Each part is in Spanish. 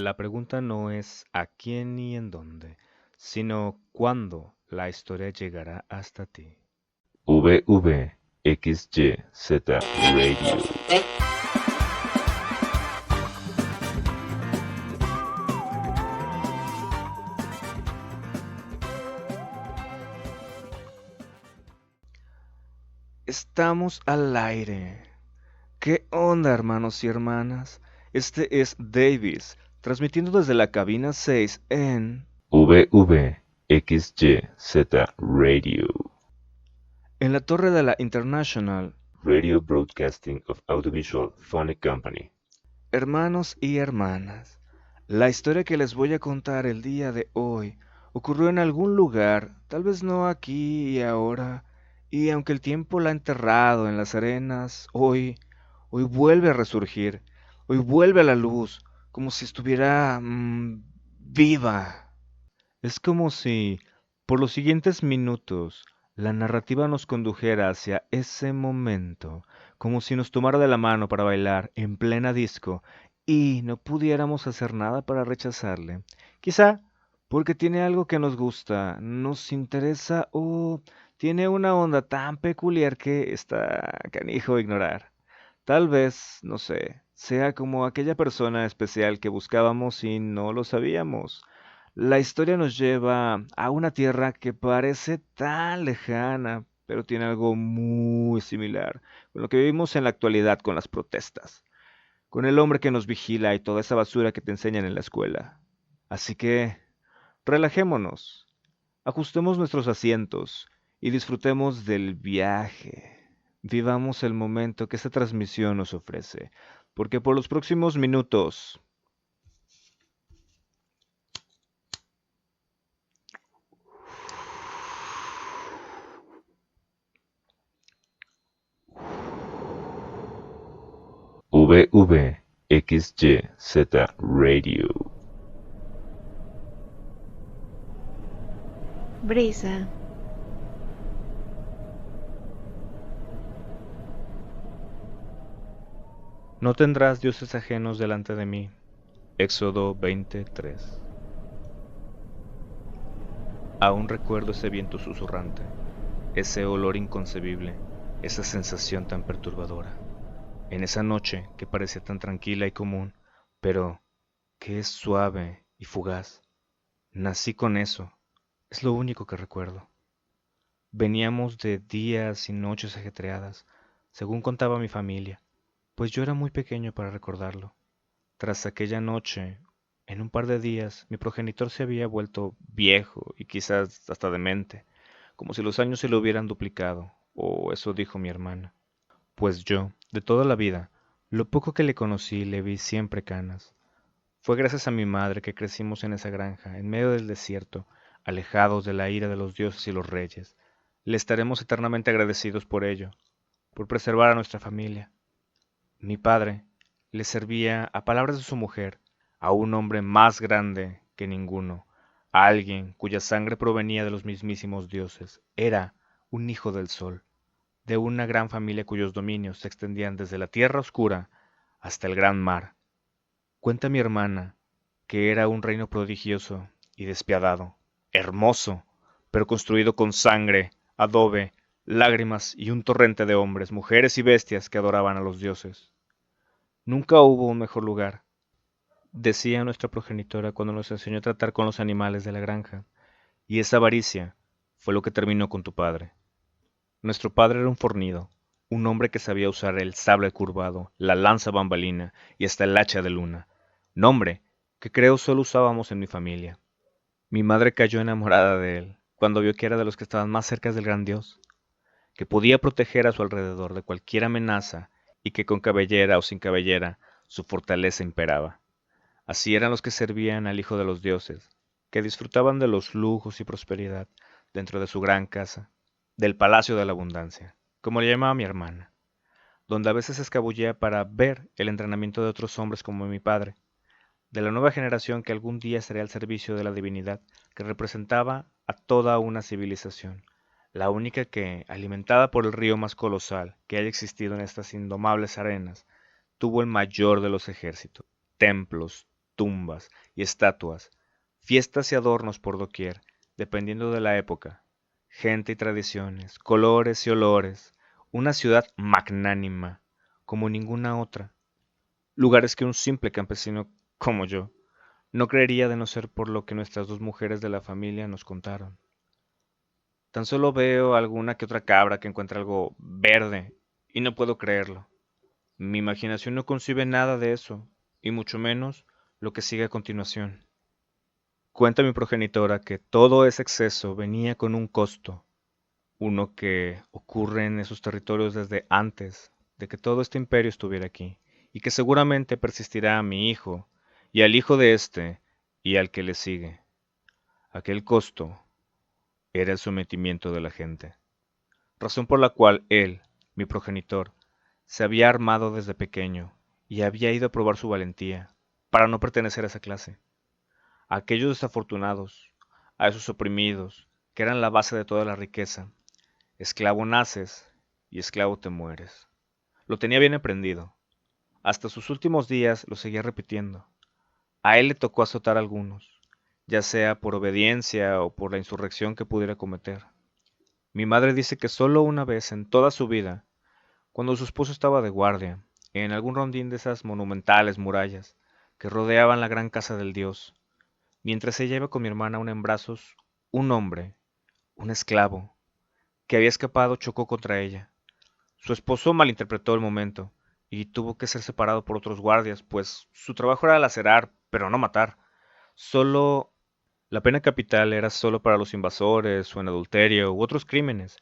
La pregunta no es a quién ni en dónde, sino cuándo la historia llegará hasta ti. VVXYZ Radio. Estamos al aire. ¿Qué onda, hermanos y hermanas? Este es Davis, transmitiendo desde la cabina 6 VVXYZ Radio. en la torre de la International. Radio Broadcasting of Audiovisual Phonic Company. Hermanos y hermanas, la historia que les voy a contar el día de hoy ocurrió en algún lugar, tal vez no aquí y ahora, y aunque el tiempo la ha enterrado en las arenas, hoy vuelve a resurgir, hoy vuelve a la luz, como si estuviera viva. Es como si, por los siguientes minutos, la narrativa nos condujera hacia ese momento, como si nos tomara de la mano para bailar en plena disco y no pudiéramos hacer nada para rechazarle. Quizá porque tiene algo que nos gusta, nos interesa o tiene una onda tan peculiar que está canijo ignorar. Tal vez, no sé, sea como aquella persona especial que buscábamos y no lo sabíamos. La historia nos lleva a una tierra que parece tan lejana, pero tiene algo muy similar con lo que vivimos en la actualidad con las protestas, con el hombre que nos vigila y toda esa basura que te enseñan en la escuela. Así que, relajémonos, ajustemos nuestros asientos y disfrutemos del viaje. Vivamos el momento que esta transmisión nos ofrece, porque por los próximos minutos VVXYZ Radio. Brisa. no tendrás dioses ajenos delante de mí. Éxodo 23. Aún recuerdo ese viento susurrante, ese olor inconcebible, esa sensación tan perturbadora. En esa noche que parecía tan tranquila y común, pero que es suave y fugaz. Nací con eso, es lo único que recuerdo. Veníamos de días y noches ajetreadas, según contaba mi familia, pues yo era muy pequeño para recordarlo. Tras aquella noche, en un par de días, mi progenitor se había vuelto viejo y quizás hasta demente, como si los años se le hubieran duplicado, o eso dijo mi hermana. Pues yo, de toda la vida, lo poco que le conocí le vi siempre canas. Fue gracias a mi madre que crecimos en esa granja, en medio del desierto, alejados de la ira de los dioses y los reyes. Le estaremos eternamente agradecidos por ello, por preservar a nuestra familia. Mi padre le servía, a palabras de su mujer, a un hombre más grande que ninguno, a alguien cuya sangre provenía de los mismísimos dioses. Era un hijo del sol, de una gran familia cuyos dominios se extendían desde la tierra oscura hasta el gran mar. Cuenta mi hermana que era un reino prodigioso y despiadado, hermoso, pero construido con sangre, adobe, lágrimas y un torrente de hombres, mujeres y bestias que adoraban a los dioses. Nunca hubo un mejor lugar, decía nuestra progenitora cuando nos enseñó a tratar con los animales de la granja, y esa avaricia fue lo que terminó con tu padre. Nuestro padre era un fornido, un hombre que sabía usar el sable curvado, la lanza bambalina y hasta el hacha de luna, nombre que creo solo usábamos en mi familia. Mi madre cayó enamorada de él cuando vio que era de los que estaban más cerca del gran Dios, que podía proteger a su alrededor de cualquier amenaza y que con cabellera o sin cabellera su fortaleza imperaba. Así eran los que servían al Hijo de los Dioses, que disfrutaban de los lujos y prosperidad dentro de su gran casa, del Palacio de la Abundancia, como le llamaba mi hermana, donde a veces se escabullía para ver el entrenamiento de otros hombres como mi padre, de la nueva generación que algún día estaría al servicio de la divinidad que representaba a toda una civilización, la única que, alimentada por el río más colosal que haya existido en estas indomables arenas, tuvo el mayor de los ejércitos. templos, tumbas y estatuas, fiestas y adornos por doquier, dependiendo de la época, gente y tradiciones, colores y olores, una ciudad magnánima, como ninguna otra, lugares que un simple campesino como yo no creería de no ser por lo que nuestras dos mujeres de la familia nos contaron. Tan solo veo alguna que otra cabra que encuentra algo verde y no puedo creerlo. Mi imaginación no concibe nada de eso, y mucho menos lo que sigue a continuación. Cuenta mi progenitora que todo ese exceso venía con un costo, uno que ocurre en esos territorios desde antes de que todo este imperio estuviera aquí, y que seguramente persistirá a mi hijo, y al hijo de este, y al que le sigue. Aquel costo era el sometimiento de la gente, razón por la cual él, mi progenitor, se había armado desde pequeño y había ido a probar su valentía para no pertenecer a esa clase, a aquellos desafortunados, a esos oprimidos, que eran la base de toda la riqueza. Esclavo naces y esclavo te mueres. Lo tenía bien aprendido. Hasta sus últimos días lo seguía repitiendo. A él le tocó azotar a algunos, ya sea por obediencia o por la insurrección que pudiera cometer. Mi madre dice que solo una vez en toda su vida, cuando su esposo estaba de guardia, en algún rondín de esas monumentales murallas que rodeaban la gran casa del dios, mientras ella iba con mi hermana aún en brazos, un hombre, un esclavo, que había escapado chocó contra ella. Su esposo malinterpretó el momento y tuvo que ser separado por otros guardias, pues su trabajo era lacerar, pero no matar. Solo la pena capital era solo para los invasores o en adulterio u otros crímenes.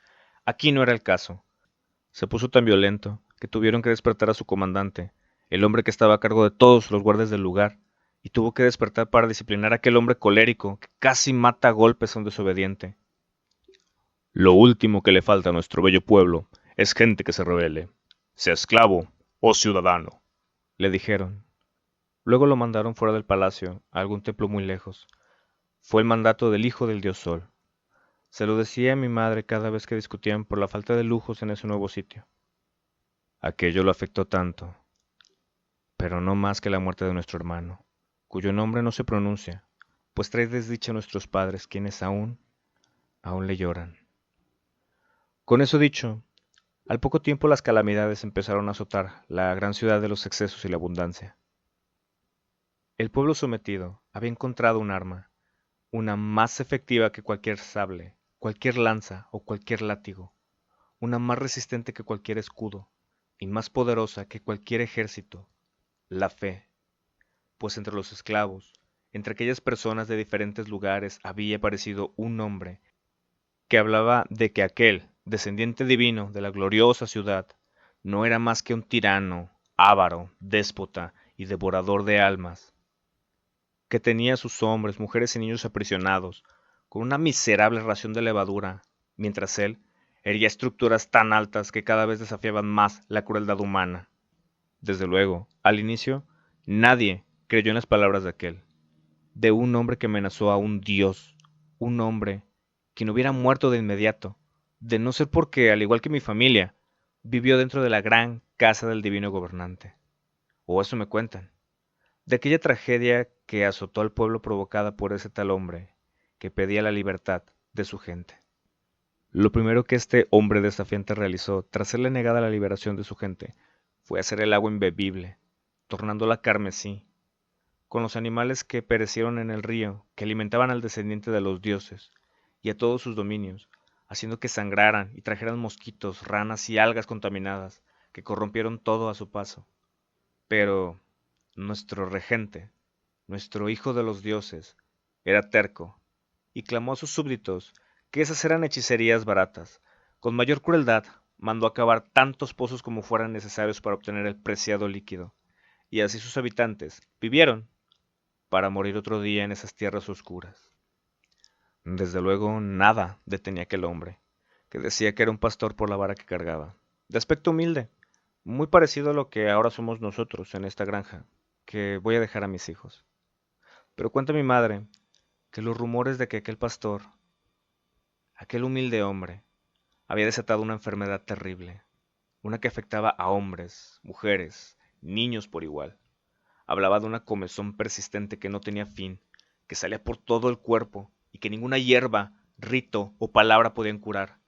Aquí no era el caso. Se puso tan violento que tuvieron que despertar a su comandante, el hombre que estaba a cargo de todos los guardias del lugar, y tuvo que despertar para disciplinar a aquel hombre colérico que casi mata a golpes a un desobediente. Lo último que le falta a nuestro bello pueblo es gente que se rebele, sea esclavo o ciudadano, le dijeron. Luego lo mandaron fuera del palacio, a algún templo muy lejos. Fue el mandato del hijo del dios Sol. Se lo decía a mi madre cada vez que discutían por la falta de lujos en ese nuevo sitio. Aquello lo afectó tanto, pero no más que la muerte de nuestro hermano, cuyo nombre no se pronuncia, pues trae desdicha a nuestros padres, quienes aún le lloran. Con eso dicho, al poco tiempo las calamidades empezaron a azotar la gran ciudad de los excesos y la abundancia. El pueblo sometido había encontrado un arma, una más efectiva que cualquier sable, cualquier lanza o cualquier látigo, una más resistente que cualquier escudo, y más poderosa que cualquier ejército, la fe, pues entre los esclavos, entre aquellas personas de diferentes lugares había aparecido un hombre que hablaba de que aquel, descendiente divino de la gloriosa ciudad, no era más que un tirano, avaro, déspota y devorador de almas, que tenía a sus hombres, mujeres y niños aprisionados, con una miserable ración de levadura, mientras él erguía estructuras tan altas que cada vez desafiaban más la crueldad humana. Desde luego, al inicio, nadie creyó en las palabras de aquel, de un hombre que amenazó a un dios, un hombre que no hubiera muerto de inmediato, de no ser porque, al igual que mi familia, vivió dentro de la gran casa del divino gobernante. O eso me cuentan, de aquella tragedia que azotó al pueblo provocada por ese tal hombre, que pedía la libertad de su gente. Lo primero que este hombre desafiante realizó, tras serle negada la liberación de su gente, fue hacer el agua imbebible, tornándola carmesí, con los animales que perecieron en el río, que alimentaban al descendiente de los dioses, y a todos sus dominios, haciendo que sangraran y trajeran mosquitos, ranas y algas contaminadas, que corrompieron todo a su paso. Pero nuestro regente, nuestro hijo de los dioses, era terco, y clamó a sus súbditos que esas eran hechicerías baratas. Con mayor crueldad, mandó acabar tantos pozos como fueran necesarios para obtener el preciado líquido, y así sus habitantes vivieron para morir otro día en esas tierras oscuras. Desde luego, nada detenía a aquel hombre, que decía que era un pastor por la vara que cargaba, de aspecto humilde, muy parecido a lo que ahora somos nosotros en esta granja, que voy a dejar a mis hijos. Pero cuenta mi madre que los rumores de que aquel pastor, aquel humilde hombre, había desatado una enfermedad terrible, una que afectaba a hombres, mujeres, niños por igual, Hablaba de una comezón persistente que no tenía fin, que salía por todo el cuerpo y que ninguna hierba, rito o palabra podían curar.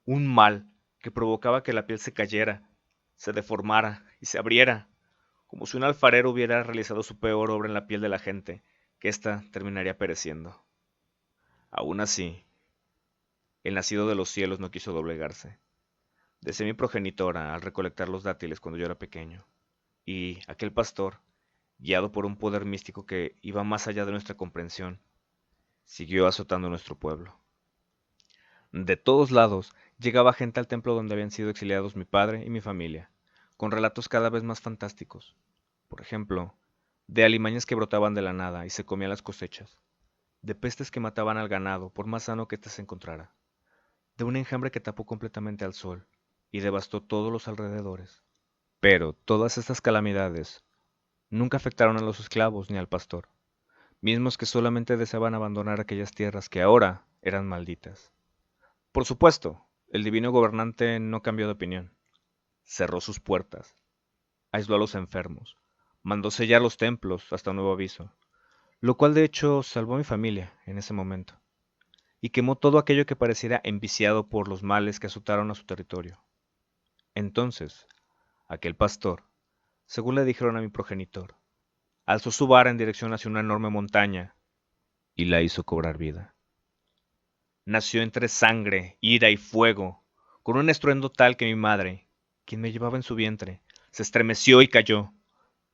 Un mal que provocaba que la piel se cayera, se deformara y se abriera, como si un alfarero hubiera realizado su peor obra en la piel de la gente, que ésta terminaría pereciendo. Aún así, el nacido de los cielos no quiso doblegarse. Decía mi progenitora al recolectar los dátiles cuando yo era pequeño, y aquel pastor, guiado por un poder místico que iba más allá de nuestra comprensión, siguió azotando nuestro pueblo. De todos lados llegaba gente al templo donde habían sido exiliados mi padre y mi familia, con relatos cada vez más fantásticos. Por ejemplo, de alimañas que brotaban de la nada y se comían las cosechas, de pestes que mataban al ganado por más sano que éste se encontrara, de un enjambre que tapó completamente al sol y devastó todos los alrededores. Pero todas estas calamidades nunca afectaron a los esclavos ni al pastor, mismos que solamente deseaban abandonar aquellas tierras que ahora eran malditas. Por supuesto, el divino gobernante no cambió de opinión. Cerró sus puertas, aisló a los enfermos, mandó sellar los templos hasta nuevo aviso, lo cual de hecho salvó a mi familia en ese momento, y quemó todo aquello que pareciera enviciado por los males que azotaron a su territorio. Entonces, aquel pastor, según le dijeron a mi progenitor, alzó su vara en dirección hacia una enorme montaña y la hizo cobrar vida. Nació entre sangre, ira y fuego, con un estruendo tal que mi madre, quien me llevaba en su vientre, se estremeció y cayó.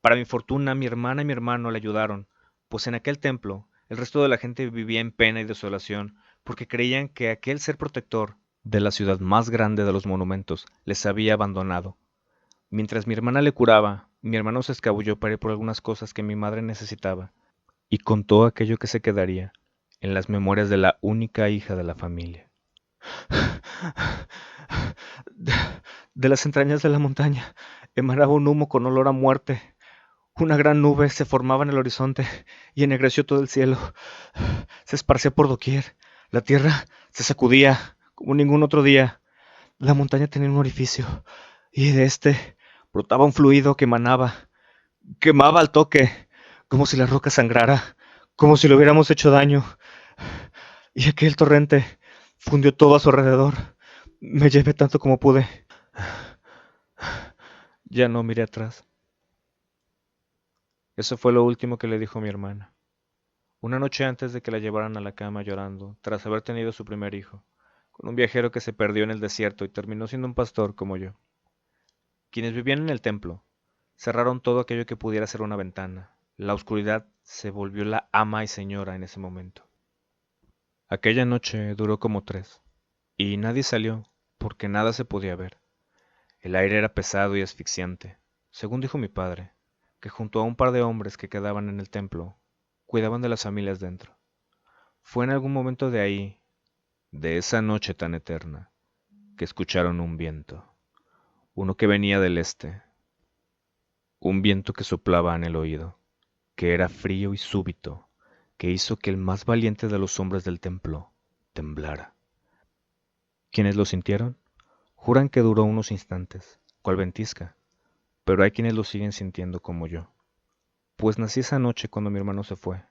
Para mi fortuna, mi hermana y mi hermano le ayudaron, pues en aquel templo el resto de la gente vivía en pena y desolación, porque creían que aquel ser protector de la ciudad más grande de los monumentos les había abandonado. Mientras mi hermana le curaba, mi hermano se escabulló para ir por algunas cosas que mi madre necesitaba, y contó aquello que se quedaría en las memorias de la única hija de la familia. De, de las entrañas de la montaña emanaba un humo con olor a muerte. Una gran nube se formaba en el horizonte y ennegreció todo el cielo. Se esparcía por doquier. La tierra se sacudía como ningún otro día. La montaña tenía un orificio y de este brotaba un fluido que quemaba al toque, como si la roca sangrara, como si le hubiéramos hecho daño. Y aquel torrente fundió todo a su alrededor. Me llevé tanto como pude. Ya no miré atrás. Eso fue lo último que le dijo mi hermana. Una noche antes de que la llevaran a la cama llorando, tras haber tenido su primer hijo, con un viajero que se perdió en el desierto y terminó siendo un pastor como yo. Quienes vivían en el templo cerraron todo aquello que pudiera ser una ventana. La oscuridad se volvió la ama y señora en ese momento. Aquella noche duró como 3, y nadie salió, porque nada se podía ver. El aire era pesado y asfixiante, según dijo mi padre, que junto a un par de hombres que quedaban en el templo, cuidaban de las familias dentro. Fue en algún momento de ahí, de esa noche tan eterna, que escucharon un viento, uno que venía del este, un viento que soplaba en el oído, que era frío y súbito, que hizo que el más valiente de los hombres del templo temblara. Quienes lo sintieron, juran que duró unos instantes, cual ventisca, pero hay quienes lo siguen sintiendo como yo, pues nací esa noche cuando mi hermano se fue.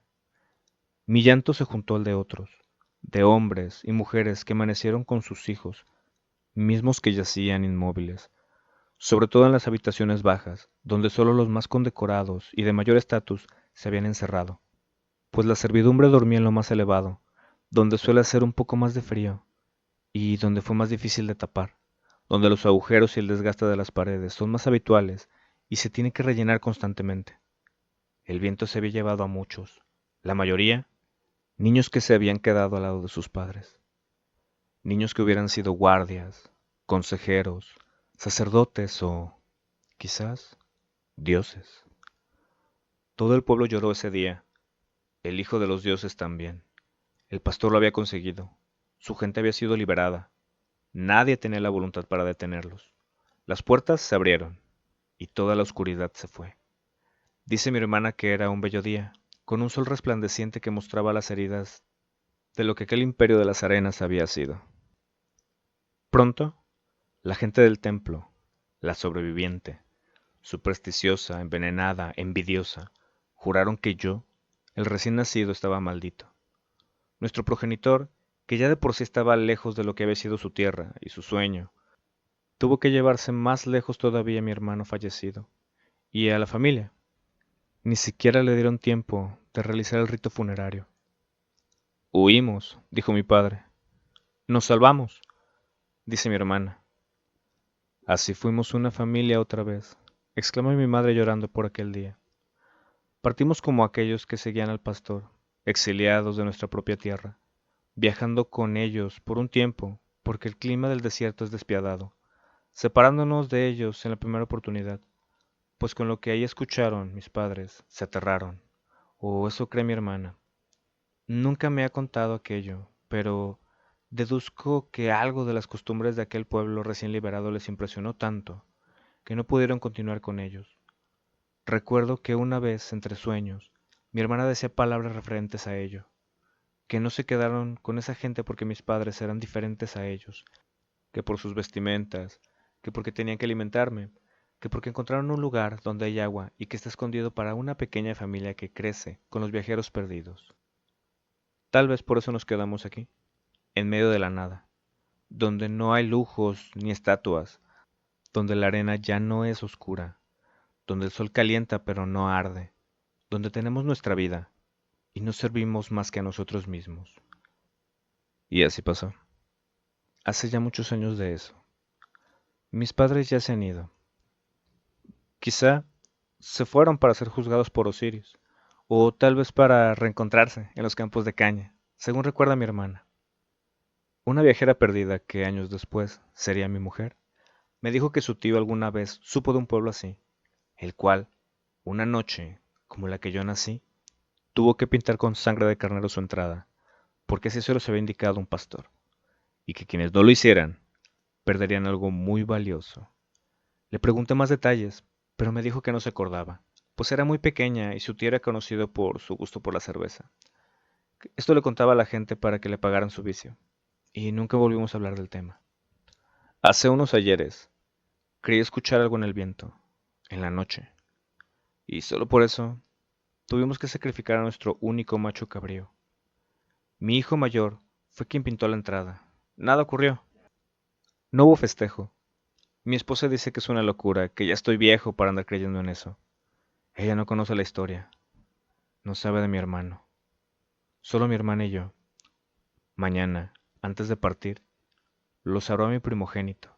Mi llanto se juntó al de otros, de hombres y mujeres que amanecieron con sus hijos, mismos que yacían inmóviles, sobre todo en las habitaciones bajas, donde solo los más condecorados y de mayor estatus se habían encerrado, pues la servidumbre dormía en lo más elevado, donde suele hacer un poco más de frío, y donde fue más difícil de tapar, donde los agujeros y el desgaste de las paredes son más habituales y se tiene que rellenar constantemente. El viento se había llevado a muchos, la mayoría, niños que se habían quedado al lado de sus padres, niños que hubieran sido guardias, consejeros, sacerdotes o, quizás, dioses. Todo el pueblo lloró ese día, el hijo de los dioses también. El pastor lo había conseguido, su gente había sido liberada, nadie tenía la voluntad para detenerlos. Las puertas se abrieron y toda la oscuridad se fue. Dice mi hermana que era un bello día, con un sol resplandeciente que mostraba las heridas de lo que aquel imperio de las arenas había sido. Pronto, la gente del templo, la sobreviviente, supersticiosa, envenenada, envidiosa, juraron que yo, el recién nacido, estaba maldito. Nuestro progenitor, que ya de por sí estaba lejos de lo que había sido su tierra y su sueño, tuvo que llevarse más lejos todavía a mi hermano fallecido y a la familia. Ni siquiera le dieron tiempo de realizar el rito funerario. Huimos, dijo mi padre. Nos salvamos, dice mi hermana. Así fuimos una familia otra vez, exclamó mi madre llorando por aquel día. Partimos como aquellos que seguían al pastor, exiliados de nuestra propia tierra, viajando con ellos por un tiempo, porque el clima del desierto es despiadado, separándonos de ellos en la primera oportunidad, pues con lo que ahí escucharon mis padres, se aterraron, o eso cree mi hermana. Nunca me ha contado aquello, pero deduzco que algo de las costumbres de aquel pueblo recién liberado les impresionó tanto, que no pudieron continuar con ellos. Recuerdo que una vez, entre sueños, mi hermana decía palabras referentes a ello, que no se quedaron con esa gente porque mis padres eran diferentes a ellos, que por sus vestimentas, que porque tenían que alimentarme, que porque encontraron un lugar donde hay agua y que está escondido para una pequeña familia que crece con los viajeros perdidos. Tal vez por eso nos quedamos aquí, en medio de la nada, donde no hay lujos ni estatuas, donde la arena ya no es oscura, donde el sol calienta pero no arde, donde tenemos nuestra vida y no servimos más que a nosotros mismos. Y así pasó. Hace ya muchos años de eso. Mis padres ya se han ido. Quizá se fueron para ser juzgados por Osiris, o tal vez para reencontrarse en los campos de caña, según recuerda mi hermana. Una viajera perdida que años después sería mi mujer, me dijo que su tío alguna vez supo de un pueblo así, el cual, una noche, como la que yo nací, tuvo que pintar con sangre de carnero su entrada, porque así se los había indicado un pastor, y que quienes no lo hicieran perderían algo muy valioso. Le pregunté más detalles, pero me dijo que no se acordaba, pues era muy pequeña y su tío era conocido por su gusto por la cerveza. Esto le contaba a la gente para que le pagaran su vicio, y nunca volvimos a hablar del tema. Hace unos ayeres, creí escuchar algo en el viento, en la noche, y solo por eso tuvimos que sacrificar a nuestro único macho cabrío. Mi hijo mayor fue quien pintó la entrada. Nada ocurrió. No hubo festejo. Mi esposa dice que es una locura, que ya estoy viejo para andar creyendo en eso. Ella no conoce la historia, no sabe de mi hermano. Solo mi hermana y yo. Mañana, antes de partir, lo sabrá mi primogénito,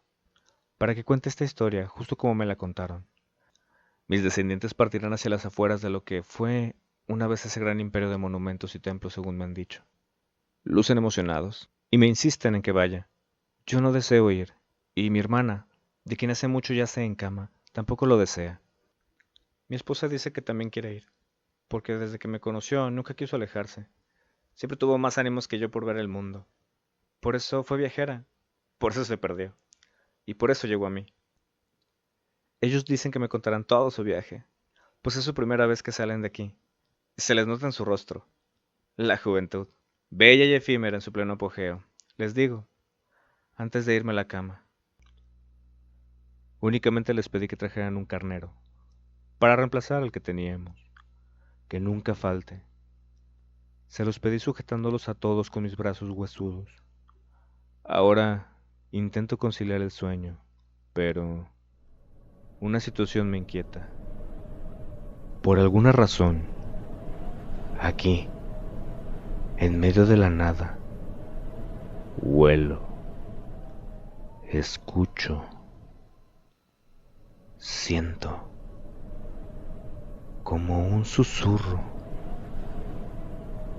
para que cuente esta historia justo como me la contaron. Mis descendientes partirán hacia las afueras de lo que fue una vez ese gran imperio de monumentos y templos, según me han dicho. Lucen emocionados y me insisten en que vaya. Yo no deseo ir, y mi hermana, de quien hace mucho yace en cama, tampoco lo desea. Mi esposa dice que también quiere ir, porque desde que me conoció nunca quiso alejarse. Siempre tuvo más ánimos que yo por ver el mundo. Por eso fue viajera, por eso se perdió, y por eso llegó a mí. Ellos dicen que me contarán todo su viaje, pues es su primera vez que salen de aquí. Se les nota en su rostro, la juventud, bella y efímera en su pleno apogeo. Les digo, antes de irme a la cama, únicamente les pedí que trajeran un carnero, para reemplazar al que teníamos, que nunca falte. Se los pedí sujetándolos a todos con mis brazos huesudos. Ahora intento conciliar el sueño, pero una situación me inquieta. Por alguna razón, aquí, en medio de la nada, huelo, escucho, siento como un susurro,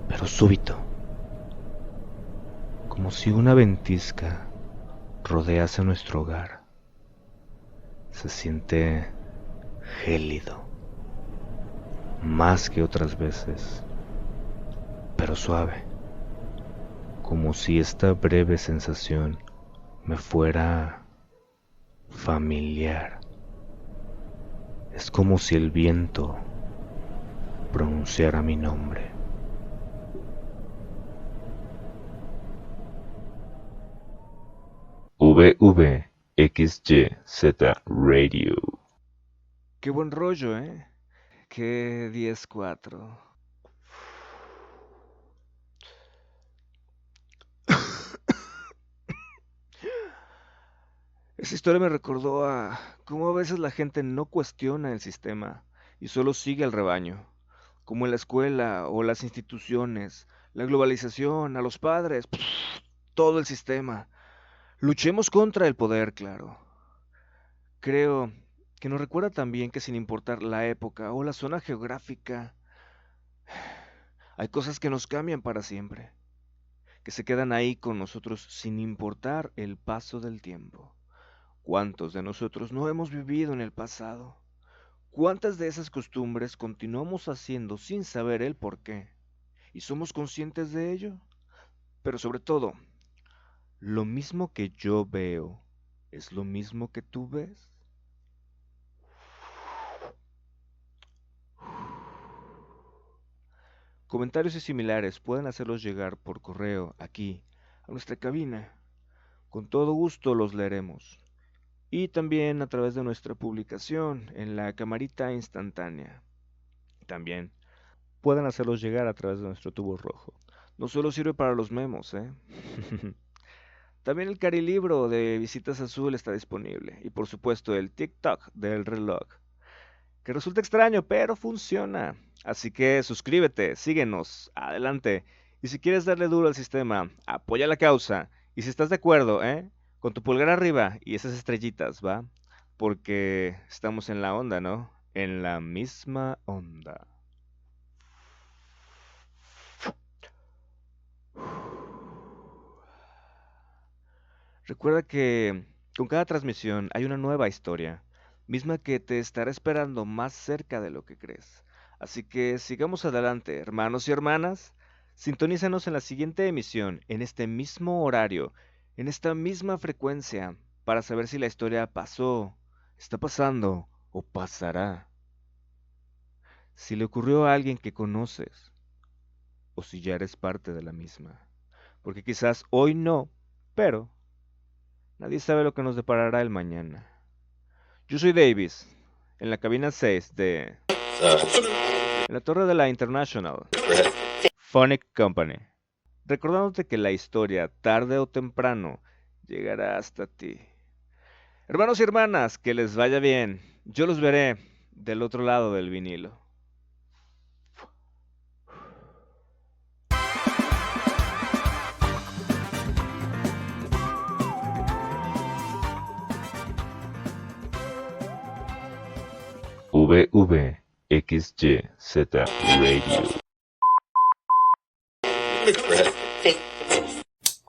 pero súbito, como si una ventisca rodease nuestro hogar. Se siente gélido, más que otras veces, pero suave, como si esta breve sensación me fuera familiar. Es como si el viento pronunciara mi nombre. VVXYZ Radio. Qué buen rollo, ¿eh? Qué 10-4. Esa historia me recordó a cómo a veces la gente no cuestiona el sistema y solo sigue al rebaño, como en la escuela o las instituciones, la globalización, a los padres, todo el sistema. Luchemos contra el poder, claro. Creo que nos recuerda también que sin importar la época o la zona geográfica, hay cosas que nos cambian para siempre, que se quedan ahí con nosotros sin importar el paso del tiempo. ¿Cuántos de nosotros no hemos vivido en el pasado? ¿Cuántas de esas costumbres continuamos haciendo sin saber el por qué? ¿Y somos conscientes de ello? Pero sobre todo, ¿lo mismo que yo veo es lo mismo que tú ves? Comentarios y similares pueden hacerlos llegar por correo aquí, a nuestra cabina. Con todo gusto los leeremos. Y también a través de nuestra publicación en la camarita instantánea. También pueden hacerlos llegar a través de nuestro tubo rojo. No solo sirve para los memos, ¿eh? También el carilibro de Visitas Azul está disponible. Y por supuesto el TikTok del reloj. Que resulta extraño, pero funciona. Así que suscríbete, síguenos, adelante. Y si quieres darle duro al sistema, apoya la causa. Y si estás de acuerdo, con tu pulgar arriba y esas estrellitas, ¿va? Porque estamos en la onda, ¿no? En la misma onda. Recuerda que con cada transmisión hay una nueva historia, misma que te estará esperando más cerca de lo que crees. Así que sigamos adelante, hermanos y hermanas. Sintonízanos en la siguiente emisión, en este mismo horario, en esta misma frecuencia, para saber si la historia pasó, está pasando o pasará. Si le ocurrió a alguien que conoces, o si ya eres parte de la misma. Porque quizás hoy no, pero nadie sabe lo que nos deparará el mañana. Yo soy Davis, en la cabina 6 de... en la torre de la International Phonic Company. Recordándote que la historia, tarde o temprano, llegará hasta ti. Hermanos y hermanas, que les vaya bien. Yo los veré del otro lado del vinilo. VVXYZ Radio.